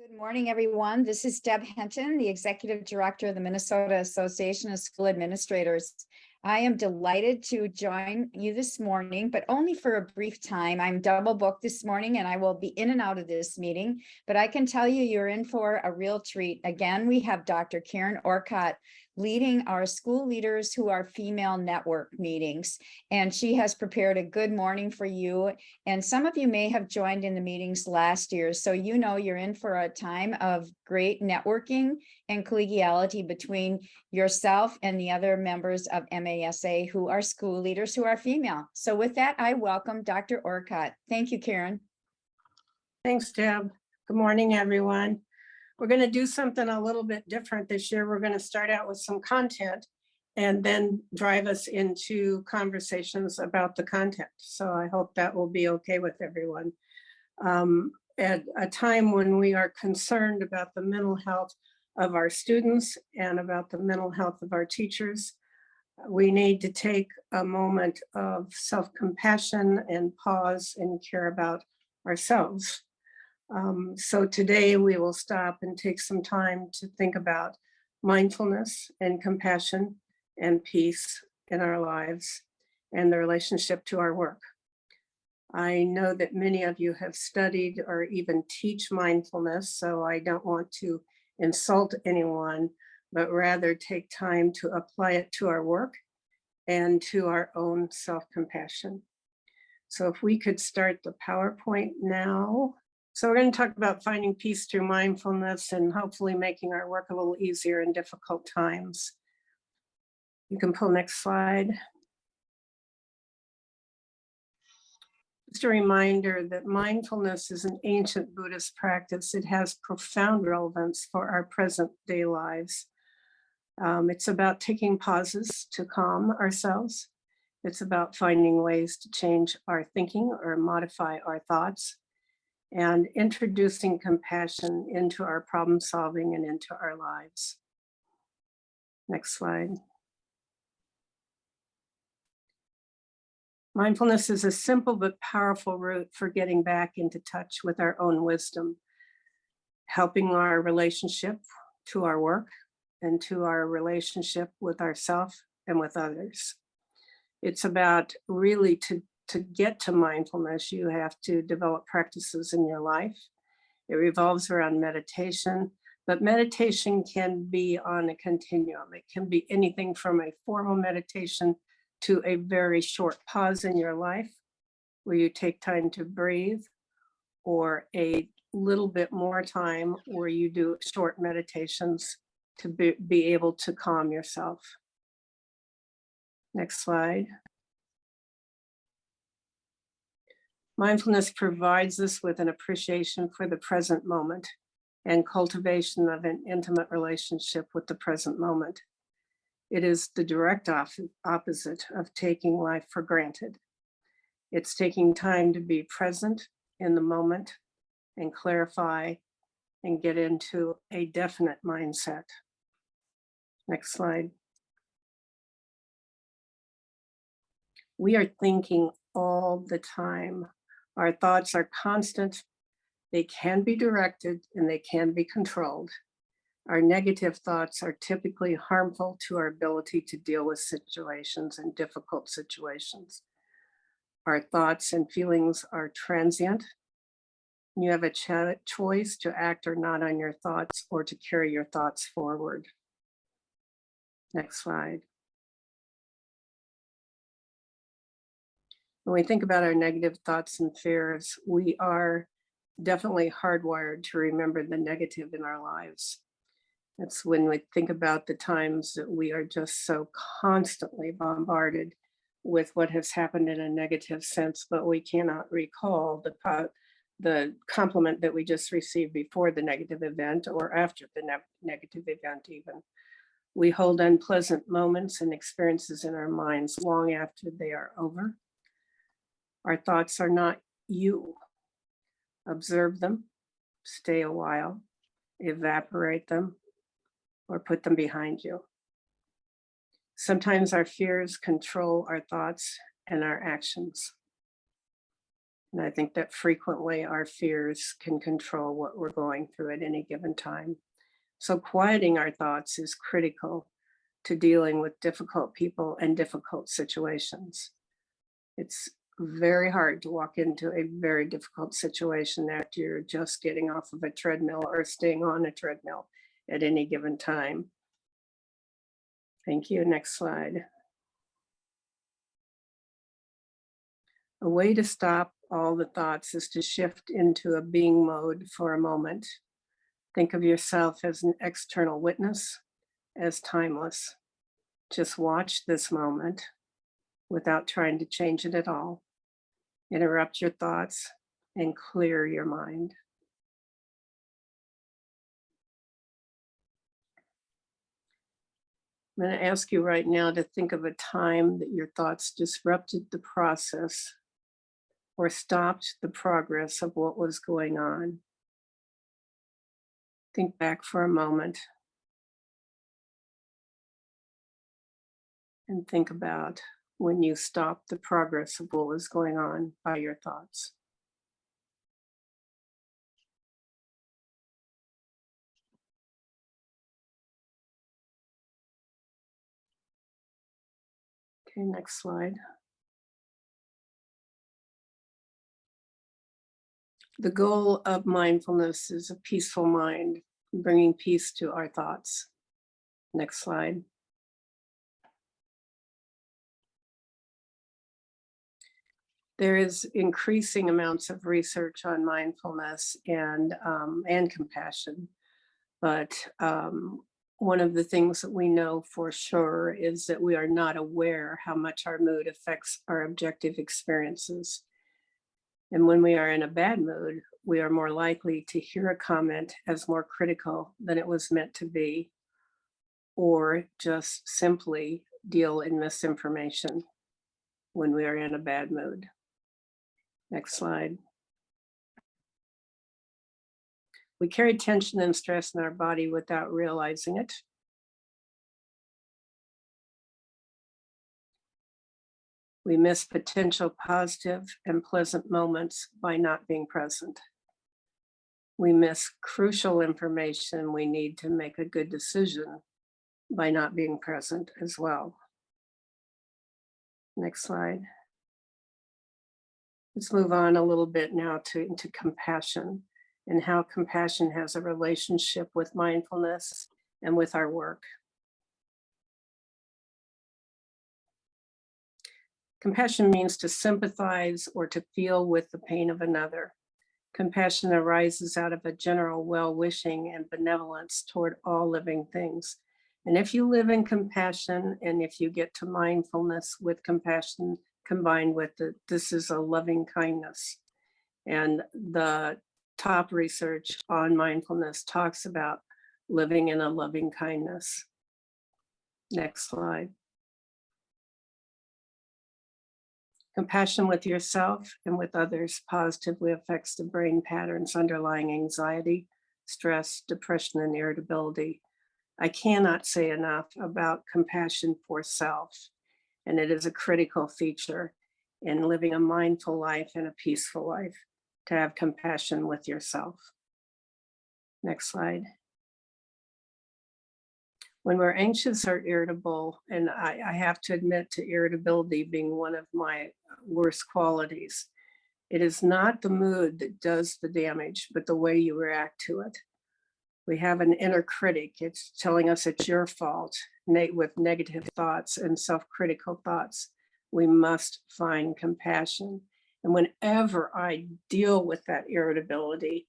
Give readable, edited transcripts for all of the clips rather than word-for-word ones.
Good morning, everyone. This is Deb Henton, the Executive Director of the Minnesota Association of School Administrators. I am delighted to join you this morning, but only for a brief time. I'm double booked this morning and I will be in and out of this meeting, but I can tell you you're in for a real treat. Again, we have Dr. Karen Orcutt leading our school leaders who are female network meetings, and she has prepared a good morning for you. And some of you may have joined in the meetings last year, so you know you're in for a time of great networking and collegiality between yourself and the other members of MASA who are school leaders who are female. So with that, I welcome Dr. Orcutt. Thank you, Karen. Thanks, Deb. Good morning, everyone. We're going to do something a little bit different this year. We're going to start out with some content and then drive us into conversations about the content. So I hope that will be okay with everyone. At a time when we are concerned about the mental health of our students and about the mental health of our teachers, we need to take a moment of self-compassion and pause and care about ourselves. So today we will stop and take some time to think about mindfulness and compassion and peace in our lives and the relationship to our work. I know that many of you have studied or even teach mindfulness, so I don't want to insult anyone, but rather take time to apply it to our work and to our own self-compassion. So if we could start the PowerPoint now. So we're going to talk about finding peace through mindfulness and hopefully making our work a little easier in difficult times. You can pull next slide. Just a reminder that mindfulness is an ancient Buddhist practice. It has profound relevance for our present day lives. It's about taking pauses to calm ourselves. It's about finding ways to change our thinking or modify our thoughts, and introducing compassion into our problem solving and into our lives. Next slide. Mindfulness is a simple but powerful route for getting back into touch with our own wisdom, helping our relationship to our work and to our relationship with ourselves and with others. It's about really to get to mindfulness, you have to develop practices in your life. It revolves around meditation, but meditation can be on a continuum. It can be anything from a formal meditation to a very short pause in your life where you take time to breathe, or a little bit more time where you do short meditations to be able to calm yourself. Next slide. Mindfulness provides us with an appreciation for the present moment and cultivation of an intimate relationship with the present moment. It is the direct opposite of taking life for granted. It's taking time to be present in the moment and clarify and get into a definite mindset. Next slide. We are thinking all the time. Our thoughts are constant, they can be directed, and they can be controlled. Our negative thoughts are typically harmful to our ability to deal with situations and difficult situations. Our thoughts and feelings are transient. You have a choice to act or not on your thoughts, or to carry your thoughts forward. Next slide. When we think about our negative thoughts and fears, we are definitely hardwired to remember the negative in our lives. That's when we think about the times that we are just so constantly bombarded with what has happened in a negative sense, but we cannot recall the compliment that we just received before the negative event or after the negative event even. We hold unpleasant moments and experiences in our minds long after they are over. Our thoughts are not you. Observe them, stay a while, evaporate them, or put them behind you. Sometimes our fears control our thoughts and our actions. And I think that frequently our fears can control what we're going through at any given time. So quieting our thoughts is critical to dealing with difficult people and difficult situations. It's very hard to walk into a very difficult situation after you're just getting off of a treadmill or staying on a treadmill at any given time. Thank you. Next slide. A way to stop all the thoughts is to shift into a being mode for a moment. Think of yourself as an external witness, as timeless. Just watch this moment without trying to change it at all. Interrupt your thoughts and clear your mind. I'm going to ask you right now to think of a time that your thoughts disrupted the process or stopped the progress of what was going on. Think back for a moment and think about when you stopped the progress of what was going on by your thoughts. Okay, next slide. The goal of mindfulness is a peaceful mind, bringing peace to our thoughts. Next slide. There is increasing amounts of research on mindfulness and compassion, but one of the things that we know for sure is that we are not aware how much our mood affects our objective experiences. And when we are in a bad mood, we are more likely to hear a comment as more critical than it was meant to be, or just simply deal in misinformation when we are in a bad mood. Next slide. We carry tension and stress in our body without realizing it. We miss potential positive and pleasant moments by not being present. We miss crucial information we need to make a good decision by not being present as well. Next slide. Let's move on a little bit now into compassion and how compassion has a relationship with mindfulness and with our work. Compassion means to sympathize or to feel with the pain of another. Compassion arises out of a general well-wishing and benevolence toward all living things. And if you live in compassion, and if you get to mindfulness with compassion combined with it, this is a loving kindness. And the top research on mindfulness talks about living in a loving kindness. Next slide. Compassion with yourself and with others positively affects the brain patterns underlying anxiety, stress, depression, and irritability. I cannot say enough about compassion for self, and it is a critical feature in living a mindful life and a peaceful life, to have compassion with yourself. Next slide. When we're anxious or irritable, and I have to admit to irritability being one of my worst qualities, it is not the mood that does the damage, but the way you react to it. We have an inner critic. It's telling us it's your fault, with negative thoughts and self-critical thoughts. We must find compassion. And whenever I deal with that irritability,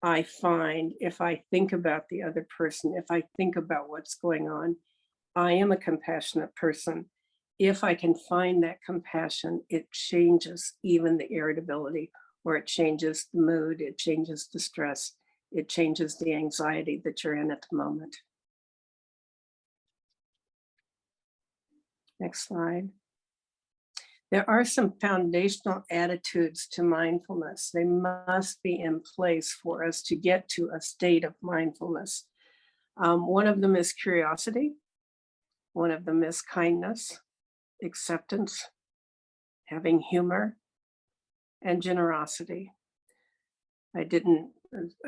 I find if I think about the other person, if I think about what's going on, I am a compassionate person. If I can find that compassion, it changes even the irritability, or it changes the mood, it changes the stress, it changes the anxiety that you're in at the moment. Next slide. There are some foundational attitudes to mindfulness. They must be in place for us to get to a state of mindfulness. One of them is curiosity. One of them is kindness, acceptance, having humor, and generosity. I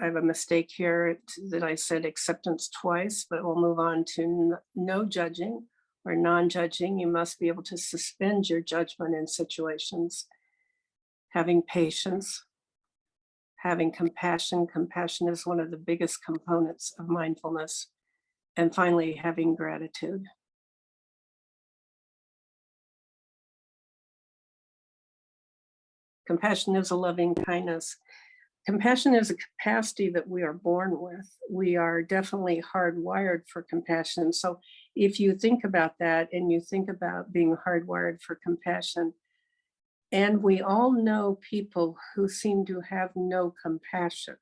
have a mistake here that I said acceptance twice, but we'll move on to no judging or non-judging. You must be able to suspend your judgment in situations. Having patience, having compassion. Compassion is one of the biggest components of mindfulness. And finally, having gratitude. Compassion is a loving kindness. Compassion is a capacity that we are born with. We are definitely hardwired for compassion. So if you think about that and you think about being hardwired for compassion, and we all know people who seem to have no compassion.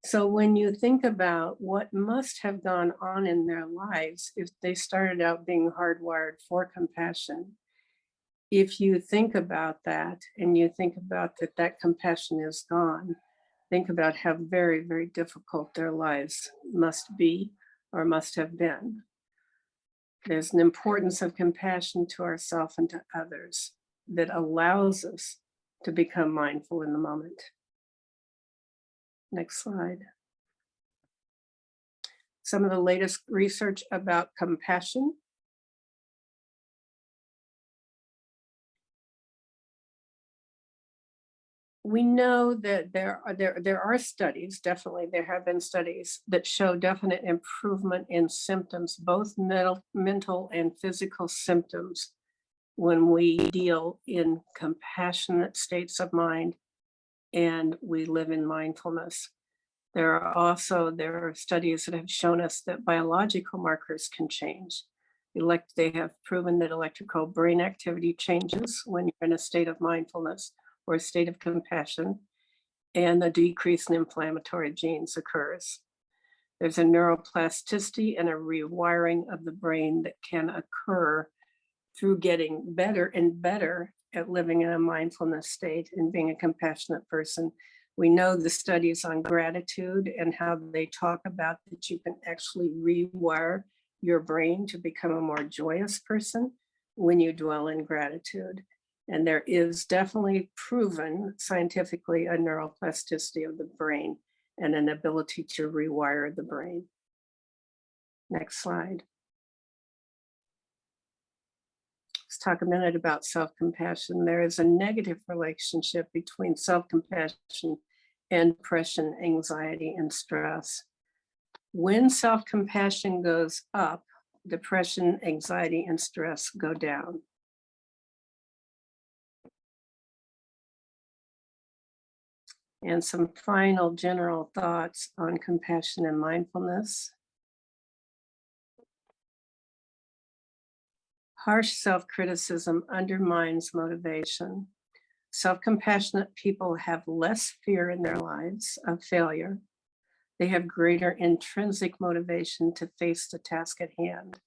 So when you think about what must have gone on in their lives if they started out being hardwired for compassion, if you think about that and you think about that compassion is gone, think about how very, very difficult their lives must be or must have been. There's an importance of compassion to ourselves and to others that allows us to become mindful in the moment. Next slide. Some of the latest research about compassion. We know that there are studies, definitely there have been studies that show definite improvement in symptoms, both mental and physical symptoms, when we deal in compassionate states of mind and we live in mindfulness. There are studies that have shown us that biological markers can change. They have proven that electrical brain activity changes when you're in a state of mindfulness or a state of compassion, and a decrease in inflammatory genes occurs. There's a neuroplasticity and a rewiring of the brain that can occur through getting better and better at living in a mindfulness state and being a compassionate person. We know the studies on gratitude and how they talk about that you can actually rewire your brain to become a more joyous person when you dwell in gratitude. And there is definitely proven scientifically a neuroplasticity of the brain and an ability to rewire the brain. Next slide. Let's talk a minute about self-compassion. There is a negative relationship between self-compassion and depression, anxiety, and stress. When self-compassion goes up, depression, anxiety, and stress go down. And some final general thoughts on compassion and mindfulness. Harsh self-criticism undermines motivation. Self-compassionate people have less fear in their lives of failure. They have greater intrinsic motivation to face the task at hand.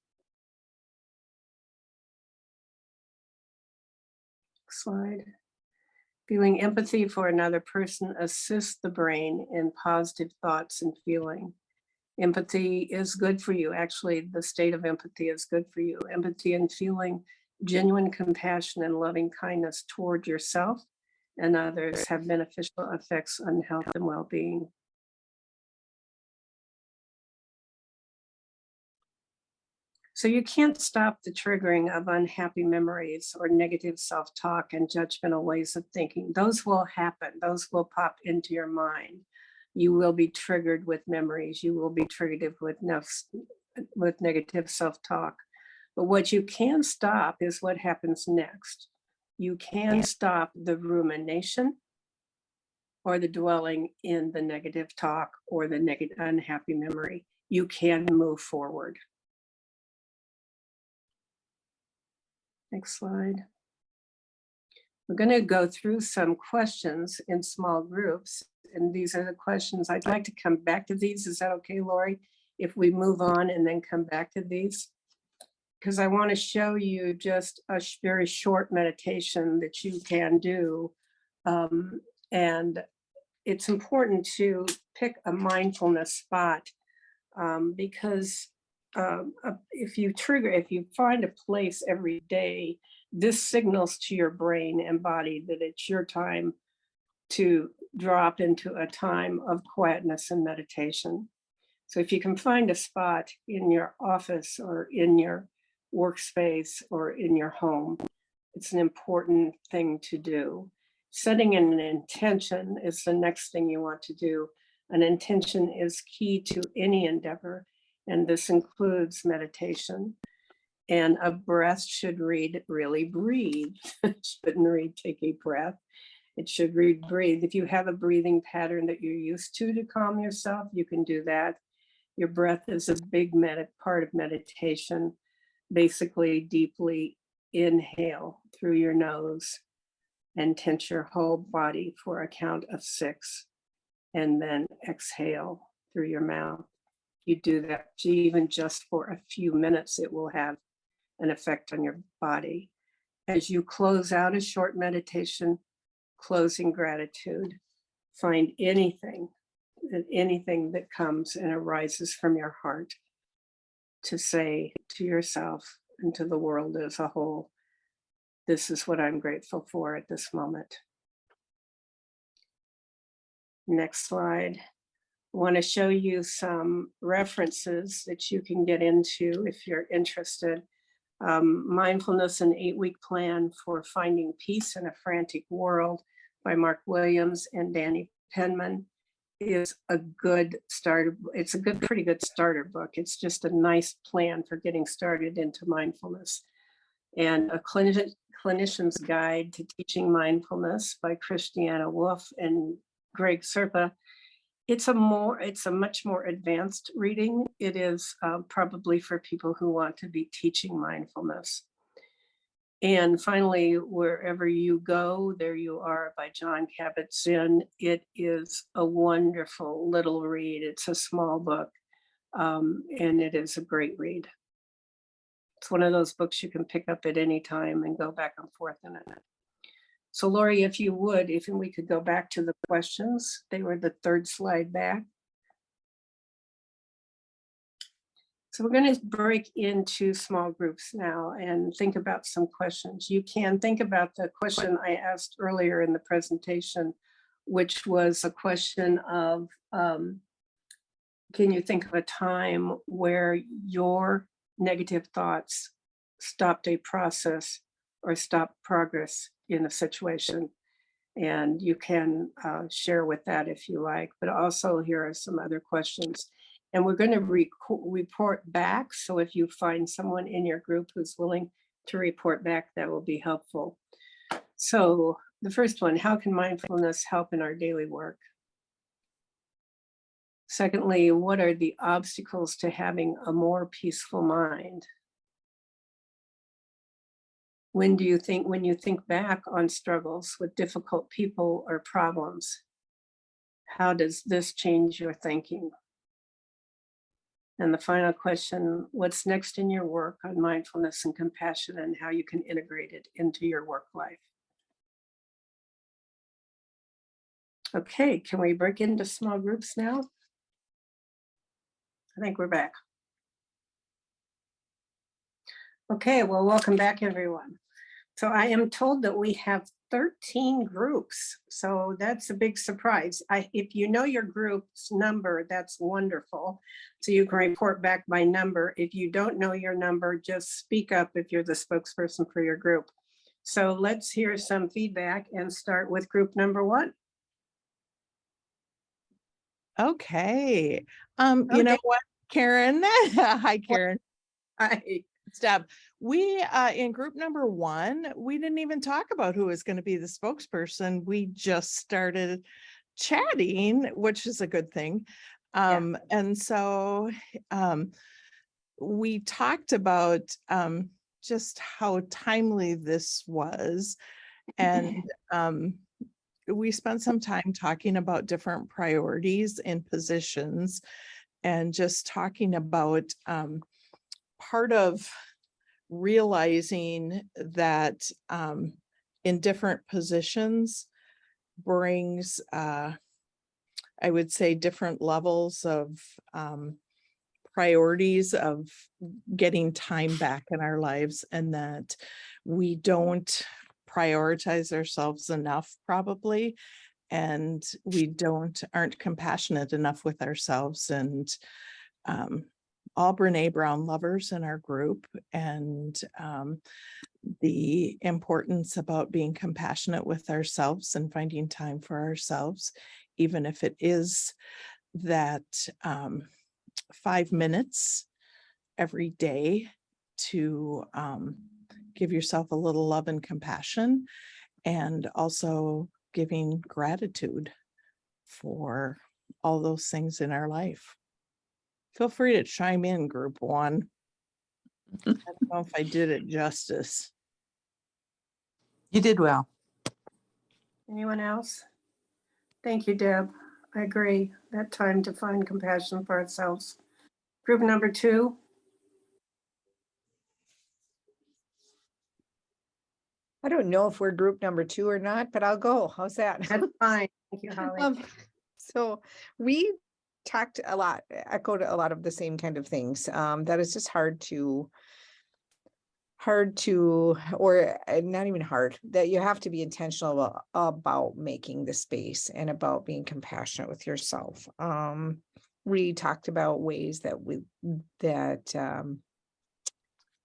Next slide. Feeling empathy for another person assists the brain in positive thoughts and feeling. Empathy is good for you. Actually, the state of empathy is good for you. Empathy and feeling genuine compassion and loving kindness toward yourself and others have beneficial effects on health and well-being. So you can't stop the triggering of unhappy memories or negative self-talk and judgmental ways of thinking. Those will happen. Those will pop into your mind. You will be triggered with memories. You will be triggered with negative self-talk. But what you can stop is what happens next. You can stop the rumination or the dwelling in the negative talk or the negative unhappy memory. You can move forward. Next slide. We're going to go through some questions in small groups, and these are the questions. I'd like to come back to these. Is that okay, Lori, if we move on and then come back to these? Because I want to show you just a very short meditation that you can do. And it's important to pick a mindfulness spot because if you find a place every day This signals to your brain and body that it's your time to drop into a time of quietness and meditation. So if you can find a spot in your office or in your workspace or in your home, it's an important thing to do. Setting an intention is the next thing you want to do. An intention is key to any endeavor, and this includes meditation. And a breath should read, really breathe. It shouldn't read, take a breath. It should read, breathe. If you have a breathing pattern that you're used to calm yourself, you can do that. Your breath is a big part of meditation. Basically, deeply inhale through your nose and tense your whole body for a count of 6, and then exhale through your mouth. You do that even just for a few minutes, it will have an effect on your body. As you close out a short meditation, closing gratitude, find anything that comes and arises from your heart to say to yourself and to the world as a whole, this is what I'm grateful for at this moment. Next slide. I want to show you some references that you can get into if you're interested. Mindfulness, an 8-week plan for finding peace in a frantic world by Mark Williams and Danny Penman is a good start. It's a pretty good starter book. It's just a nice plan for getting started into mindfulness. And a clinician's guide to teaching mindfulness by Christiana Wolf and Greg Serpa. It's a much more advanced reading. It is probably for people who want to be teaching mindfulness. And finally, Wherever You Go, There You Are by John Kabat-Zinn. It is a wonderful little read. It's a small book, and it is a great read. It's one of those books you can pick up at any time and go back and forth in it. So Lori, if you would, if we could go back to the questions, they were the third slide back. So we're going to break into small groups now and think about some questions. You can think about the question I asked earlier in the presentation, which was a question of, can you think of a time where your negative thoughts stopped a process or stopped progress in a situation? And you can share with that if you like, but also here are some other questions. And we're going to report back. So if you find someone in your group who's willing to report back, that will be helpful. So the first one, how can mindfulness help in our daily work? Secondly, what are the obstacles to having a more peaceful mind? When you think back on struggles with difficult people or problems, how does this change your thinking? And the final question, what's next in your work on mindfulness and compassion and how you can integrate it into your work life? Okay, can we break into small groups now? I think we're back. Okay, well, welcome back, everyone. So I am told that we have 13 groups. So that's a big surprise. If you know your group's number, that's wonderful. So you can report back by number. If you don't know your number, just speak up if you're the spokesperson for your group. So let's hear some feedback and start with group number 1. Okay. You know what, Karen? Hi, Karen. Hi. Deb. We in group number 1, we didn't even talk about who was going to be the spokesperson. We just started chatting, which is a good thing. And so we talked about just how timely this was. And we spent some time talking about different priorities and positions and just talking about part of realizing that in different positions brings, I would say, different levels of priorities of getting time back in our lives, and that we don't prioritize ourselves enough probably, and we aren't compassionate enough with ourselves. And all Brene Brown lovers in our group, and the importance about being compassionate with ourselves and finding time for ourselves, even if it is that 5 minutes every day to give yourself a little love and compassion, and also giving gratitude for all those things in our life. Feel free to chime in, group one. I don't know if I did it justice. You did well. Anyone else? Thank you, Deb. I agree. That time to find compassion for ourselves. Group number 2. I don't know if we're group number 2 or not, but I'll go. How's that? That's fine. Thank you, Holly. So we talked a lot, echoed a lot of the same kind of things. That is just hard to, or not even hard, that you have to be intentional about making the space and about being compassionate with yourself. We talked about ways that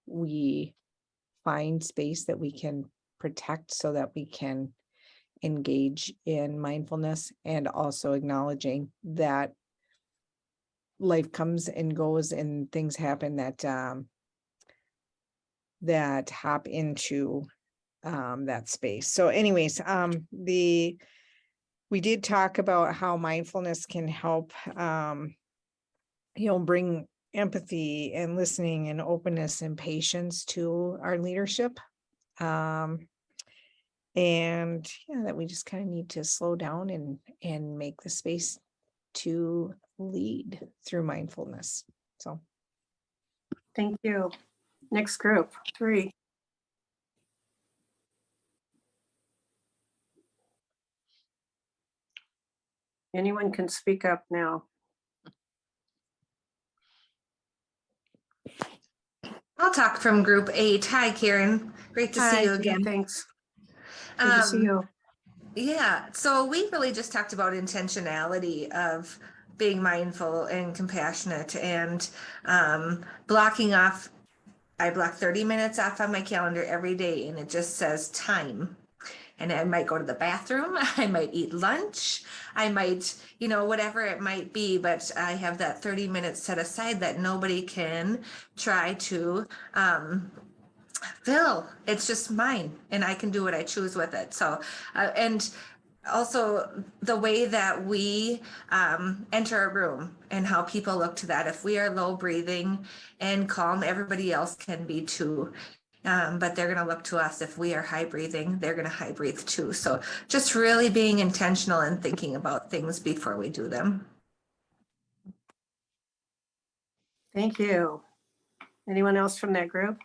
we find space that we can protect so that we can engage in mindfulness, and also acknowledging that life comes and goes and things happen that hop into that space. So anyways, we did talk about how mindfulness can help bring empathy and listening and openness and patience to our leadership. And that we just kind of need to slow down and make the space to lead through mindfulness. So Thank you. Next group, 3. Anyone can speak up now. I'll talk from group 8. Hi, Karen. Great to see you Hi, again. thanks. Good to see you. Yeah, so we really just talked about intentionality of being mindful and compassionate, and blocking off. I block 30 minutes off on my calendar every day, and it just says time. And I might go to the bathroom, I might eat lunch, I might, whatever it might be, but I have that 30 minutes set aside that nobody can try to fill. It's just mine, and I can do what I choose with it. So, and also the way that we enter a room and how people look to that. If we are low breathing and calm, everybody else can be too. But they're going to look to us. If we are high breathing, they're going to high breathe too. So just really being intentional and thinking about things before we do them. Thank you. Anyone else from that group?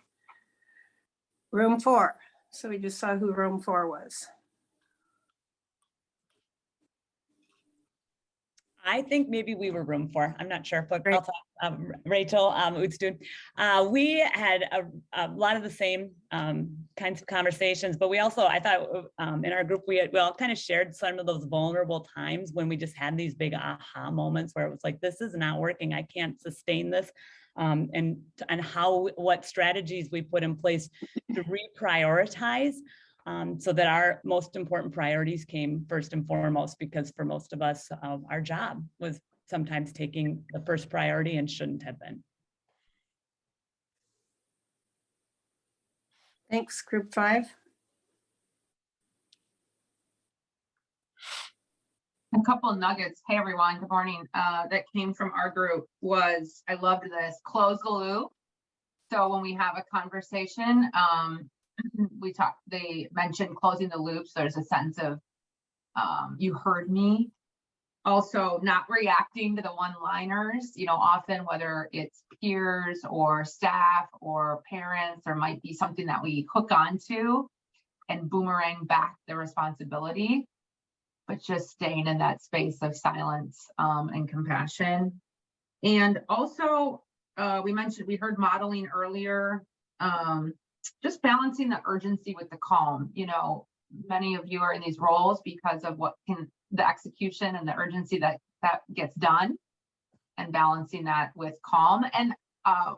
Room 4. So we just saw who room 4 was. I think maybe we were room 4. I'm not sure, but Great. I'll talk, Rachel Udstun. We had a lot of the same kinds of conversations, but we also, I thought in our group, we all kind of shared some of those vulnerable times when we just had these big aha moments where it was like, this is not working. I can't sustain this. And what strategies we put in place to reprioritize. So that our most important priorities came first and foremost, because for most of us, our job was sometimes taking the first priority and shouldn't have been. Thanks, group 5. A couple of nuggets. Hey everyone, good morning. That came from our group was, I loved this, close the loop. So when we have a conversation, they mentioned closing the loop. So there's a sense of you heard me. Also not reacting to the one-liners, often whether it's peers or staff or parents, there might be something that we hook onto and boomerang back the responsibility, but just staying in that space of silence and compassion. And also we heard modeling earlier. Just balancing the urgency with the calm. You know, many of you are in these roles because of the execution and the urgency that gets done, and balancing that with calm. And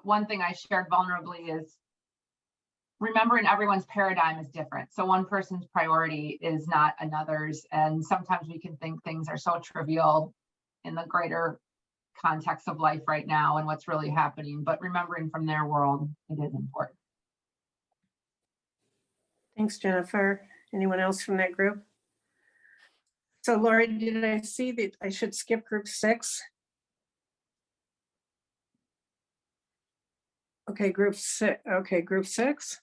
one thing I shared vulnerably is remembering everyone's paradigm is different. So one person's priority is not another's. And sometimes we can think things are so trivial in the greater context of life right now and what's really happening, but remembering from their world, it is important. Thanks, Jennifer. Anyone else from that group? So Lori, did I see that I should skip group 6? Okay, group 6. Okay, group 6.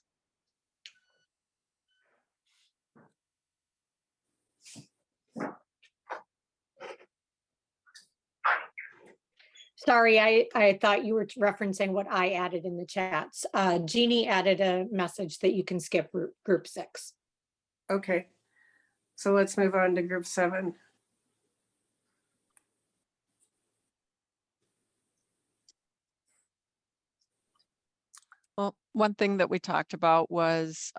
Sorry, I thought you were referencing what I added in the chats. Jeannie added a message that you can skip group 6. Okay, so let's move on to group 7. Well, one thing that we talked about was,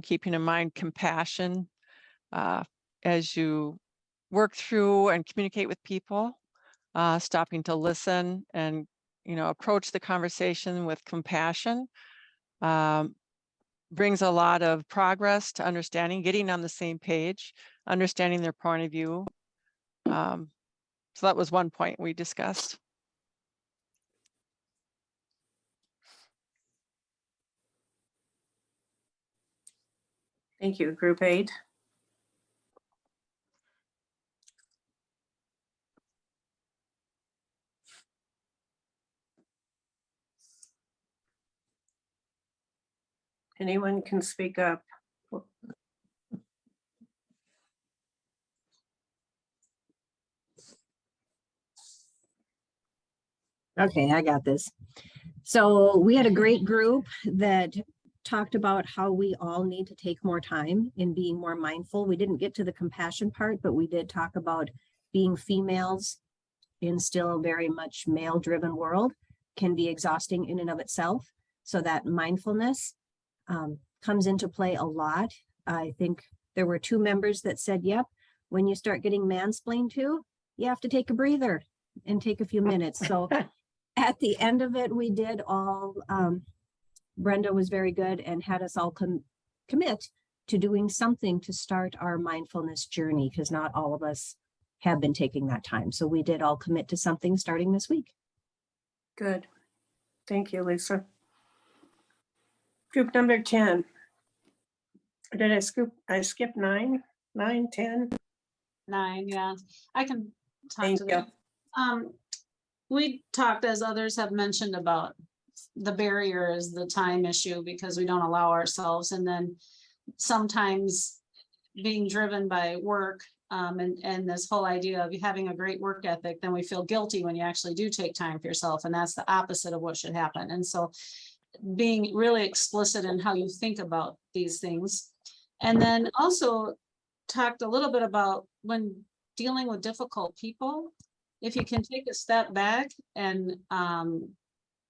keeping in mind compassion as you work through and communicate with people, stopping to listen and, approach the conversation with compassion. Brings a lot of progress to understanding, getting on the same page, understanding their point of view. So that was one point we discussed. Thank you. Group 8. Anyone can speak up. Okay, I got this. So we had a great group that talked about how we all need to take more time in being more mindful. We didn't get to the compassion part, but we did talk about being females in still a very much male-driven world can be exhausting in and of itself. So that mindfulness comes into play a lot. I think there were 2 members that said, yep, when you start getting mansplained to, you have to take a breather and take a few minutes. So at the end of it, we did all, Brenda was very good and had us all commit to doing something to start our mindfulness journey, because not all of us have been taking that time. So we did all commit to something starting this week. Good. Thank you, Lisa. Group number 10. Did I skip 9, 10? 9, yeah. I can talk Thank to you. that. We talked, as others have mentioned, about the barrier is the time issue because we don't allow ourselves. And then sometimes being driven by work and this whole idea of having a great work ethic, then we feel guilty when you actually do take time for yourself. And that's the opposite of what should happen. And so being really explicit in how you think about these things. And then also talked a little bit about when dealing with difficult people, if you can take a step back and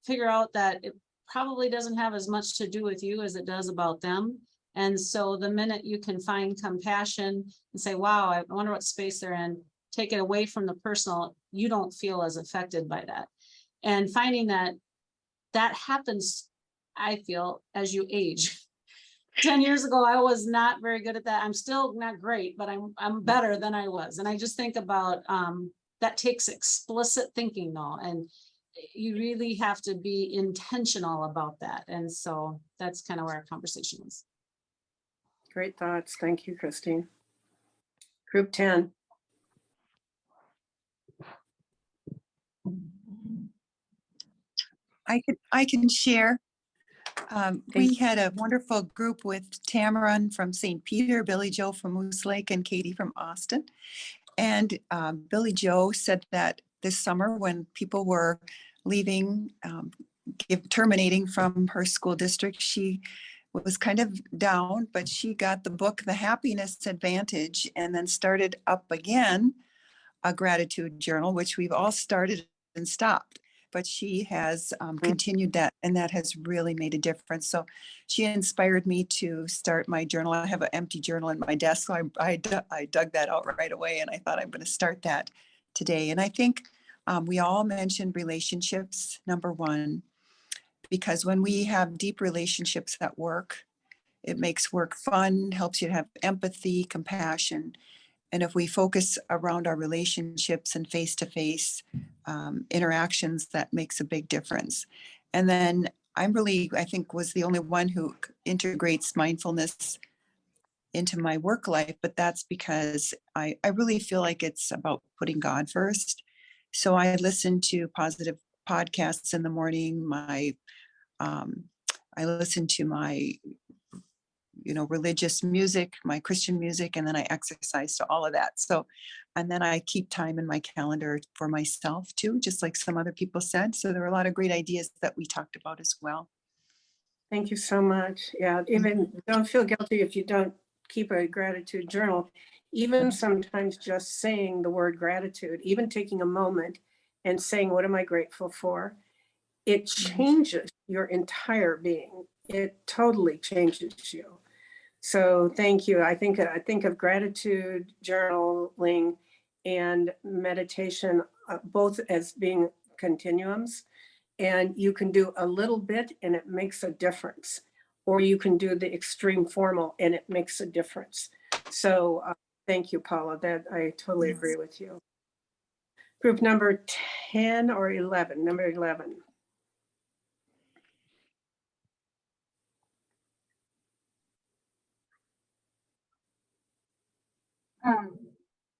figure out that it probably doesn't have as much to do with you as it does about them. And so the minute you can find compassion and say, wow, I wonder what space they're in, take it away from the personal, you don't feel as affected by that. And finding that happens, I feel, as you age. 10 years ago, I was not very good at that. I'm still not great, but I'm better than I was. And I just think about that takes explicit thinking though. And you really have to be intentional about that. And so that's kind of where our conversation was. Great thoughts. Thank you, Christine. Group 10. I can share. We had a wonderful group with Tamaran from St. Peter, Billy Joe from Moose Lake, and Katie from Austin. And Billy Joe said that this summer when people were leaving, terminating from her school district, she was kind of down, but she got the book, The Happiness Advantage, and then started up again a gratitude journal, which we've all started and stopped, but she has continued that, and that has really made a difference. So she inspired me to start my journal. I have an empty journal in my desk, so I dug that out right away, and I thought I'm going to start that today. And I think we all mentioned relationships, number one, because when we have deep relationships at work, it makes work fun, helps you to have empathy, compassion. And if we focus around our relationships and face-to-face interactions, that makes a big difference. And then I think, was the only one who integrates mindfulness into my work life, but that's because I really feel like it's about putting God first. So I listen to positive podcasts in the morning. I listen to my religious music, my Christian music, and then I exercise to all of that. So, and then I keep time in my calendar for myself too, just like some other people said. So there were a lot of great ideas that we talked about as well. Thank you so much. Yeah, even don't feel guilty if you don't keep a gratitude journal. Even sometimes just saying the word gratitude, even taking a moment and saying, what am I grateful for? It changes your entire being. It totally changes you. So thank you. I think of gratitude journaling and meditation both as being continuums, and you can do a little bit and it makes a difference, or you can do the extreme formal and it makes a difference. So thank you, Paula. That I totally agree with you. Group number 10 or 11, number 11.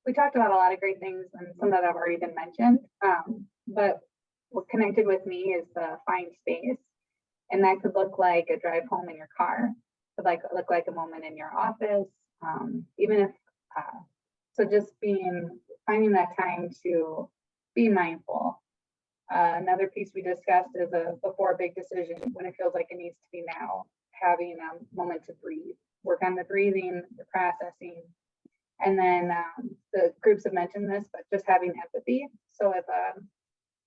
We talked about a lot of great things and some that have already been mentioned. But what connected with me is the find space. And that could look like a drive home in your car, could look like a moment in your office, even if, so just finding that time to be mindful. Another piece we discussed is before a big decision, when it feels like it needs to be now, having a moment to breathe, work on the breathing, the processing. And then the groups have mentioned this, but just having empathy. So if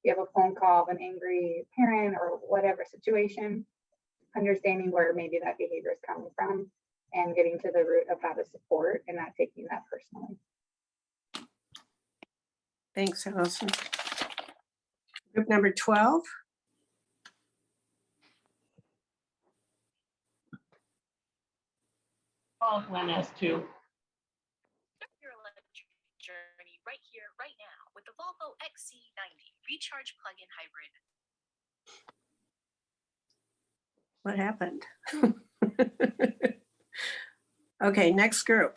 you have a phone call of an angry parent or whatever situation, understanding where maybe that behavior is coming from and getting to the root of how to support and not taking that personally. Thanks, Allison. Group number 12. Went as to. Journey right here, right now with the Volvo XC90 Recharge Plug-in Hybrid. What happened? Okay, next group.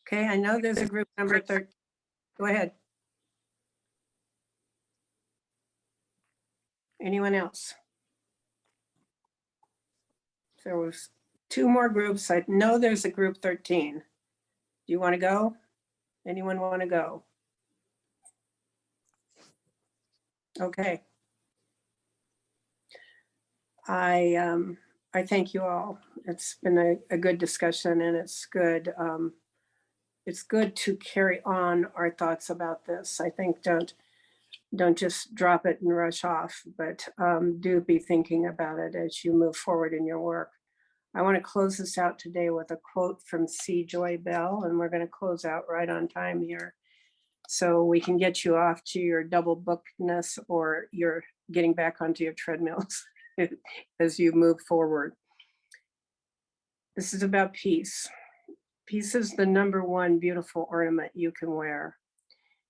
Okay, I know there's a group number 13. Go ahead. Anyone else? There was 2 more groups. I know there's a group 13. Do you want to go? Anyone want to go? Okay. I thank you all. It's been a good discussion, and it's good to carry on our thoughts about this. I think don't just drop it and rush off, but do be thinking about it as you move forward in your work. I want to close this out today with a quote from C. Joy Bell, and we're going to close out right on time here, so we can get you off to your double bookedness or you're getting back onto your treadmills as you move forward. This is about peace. Peace is the #1 beautiful ornament you can wear.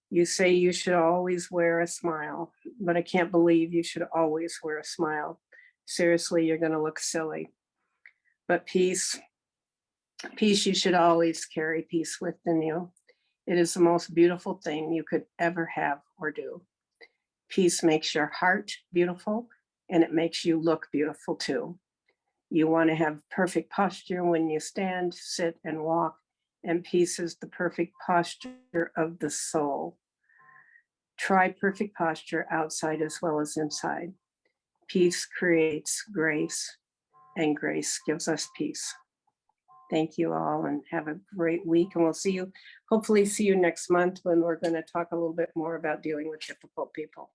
You say you should always wear a smile, but I can't believe you should always wear a smile. Seriously, you're going to look silly. But peace, you should always carry peace within you. It is the most beautiful thing you could ever have or do. Peace makes your heart beautiful, and it makes you look beautiful too. You want to have perfect posture when you stand, sit, and walk, and peace is the perfect posture of the soul. Try perfect posture outside as well as inside. Peace creates grace, and grace gives us peace. Thank you all and have a great week. And we'll see you, hopefully see you next month when we're going to talk a little bit more about dealing with difficult people.